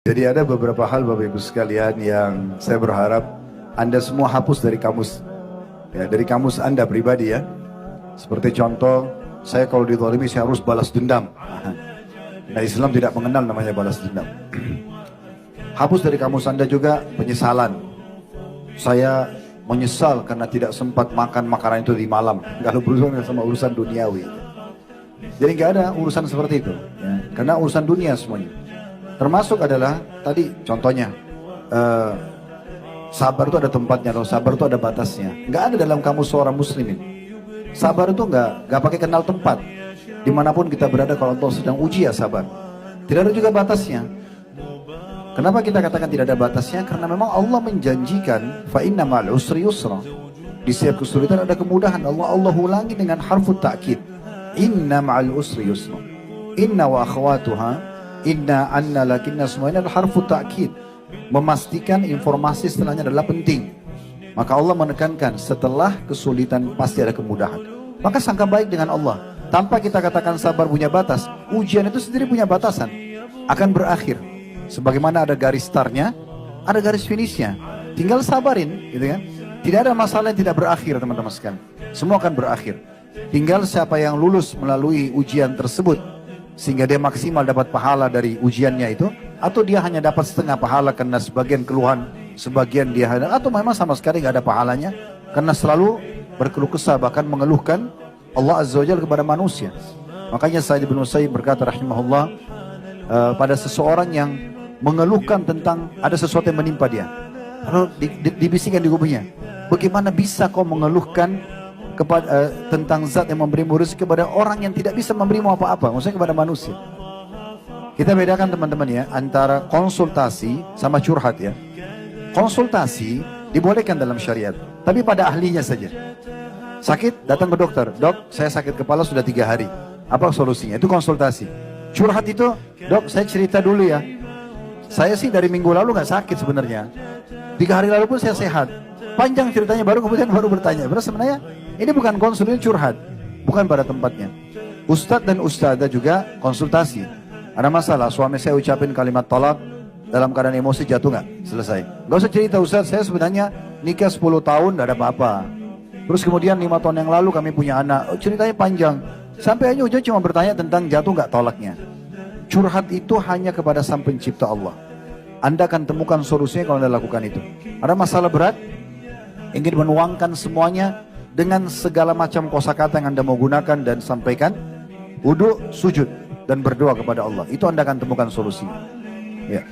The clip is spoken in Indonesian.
Jadi ada beberapa hal Bapak Ibu sekalian yang saya berharap Anda semua hapus dari kamus. Ya, dari kamus Anda pribadi ya. Seperti contoh, saya kalau dizalimi saya harus balas dendam. Nah, Islam tidak mengenal namanya balas dendam. Hapus dari kamus Anda juga penyesalan. Saya menyesal karena tidak sempat makan makanan itu di malam. Kalau berurusan sama urusan duniawi. Jadi nggak ada urusan seperti itu. Ya. Karena urusan dunia semuanya. Termasuk adalah tadi contohnya sabar itu ada tempatnya, atau sabar itu ada batasnya. Nggak ada dalam kamus seorang muslimin. Sabar itu nggak pakai kenal tempat. Dimanapun kita berada kalau Allah sedang uji ya sabar. Tidak ada juga batasnya. Kenapa kita katakan tidak ada batasnya? Karena memang Allah menjanjikan fa inna ma'al usri yusra. Di setiap kesulitan ada kemudahan. Allah ulangi dengan harfut ta'kid. Inna ma'al usri yusra. Inna wa akhwatuha. Inna anna lakinna semuanya adalah harfu ta'kid, memastikan informasi setelahnya adalah penting. Maka Allah menekankan setelah kesulitan pasti ada kemudahan. Maka sangka baik dengan Allah. Tanpa kita katakan sabar punya batas, ujian itu sendiri punya batasan, akan berakhir. Sebagaimana ada garis startnya, ada garis finishnya. Tinggal sabarin, gitu kan? Tidak ada masalah yang tidak berakhir, teman-teman sekalian. Semua akan berakhir. Tinggal siapa yang lulus melalui ujian tersebut sehingga dia maksimal dapat pahala dari ujiannya itu, atau dia hanya dapat setengah pahala karena sebagian keluhan, sebagian dia ada, atau memang sama sekali nggak ada pahalanya karena selalu berkeluh kesah, bahkan mengeluhkan Allah Azza wa Jalla kepada manusia. Makanya Sa'id bin Musayyib berkata rahimahullah, pada seseorang yang mengeluhkan tentang ada sesuatu yang menimpa dia, lalu dibisikkan di kuburnya, bagaimana bisa kau mengeluhkan tentang zat yang memberimu rezeki kepada orang yang tidak bisa memberimu apa-apa, maksudnya kepada manusia. Kita bedakan teman-teman ya, antara konsultasi sama curhat ya. Konsultasi dibolehkan dalam syariat, tapi pada ahlinya saja. Sakit, datang ke dokter. Dok, saya sakit kepala sudah 3 hari. Apa solusinya? Itu konsultasi. Curhat itu, dok saya cerita dulu ya. Saya sih dari minggu lalu gak sakit sebenarnya. 3 hari lalu pun saya sehat. Panjang ceritanya, kemudian baru bertanya. Berarti sebenarnya ini bukan konsul, ini curhat. Bukan pada tempatnya. Ustadz dan ustadzah juga konsultasi. Ada masalah, suami saya ucapin kalimat tolak dalam keadaan emosi, jatuh gak? Selesai. Gak usah cerita, Ustadz saya sebenarnya nikah 10 tahun gak ada apa-apa. Terus kemudian 5 tahun yang lalu kami punya anak. Ceritanya panjang. Sampai aja ujung cuma bertanya tentang jatuh gak tolaknya. Curhat itu hanya kepada Sang Pencipta Allah. Anda akan temukan solusinya kalau Anda lakukan itu. Ada masalah berat, ingin menuangkan semuanya dengan segala macam kosakata yang Anda mau gunakan dan sampaikan, wudu, sujud dan berdoa kepada Allah. Itu Anda akan temukan solusinya. Ya.